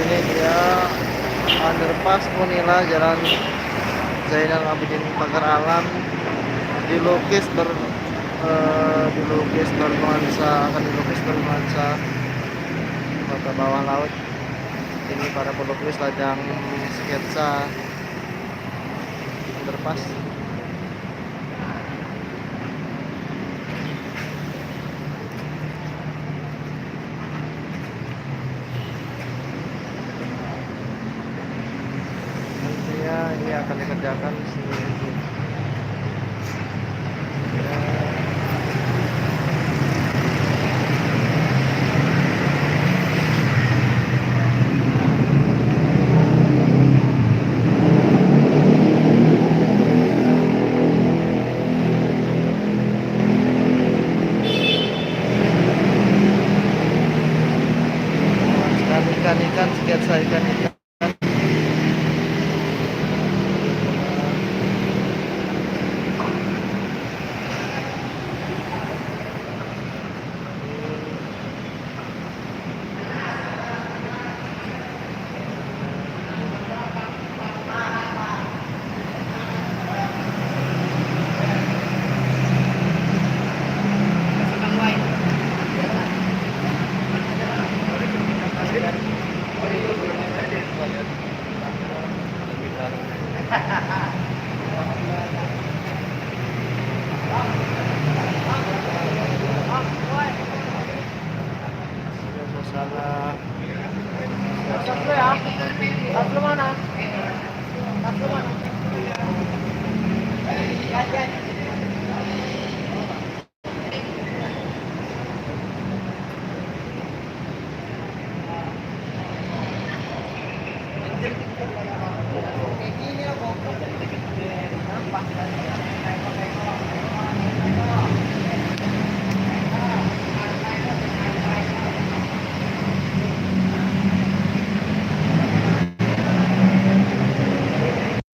ini dia underpass Unila Jalan Zainal Abidin Pagar Alam, dilukis bernuansa, akan dilukis bernuansa kota bawah laut. Ini para pelukis sedang sketsa underpass. Ini akan dikerjakan ikan-ikan, sketsa ikan-ikan. Kayak gini loh,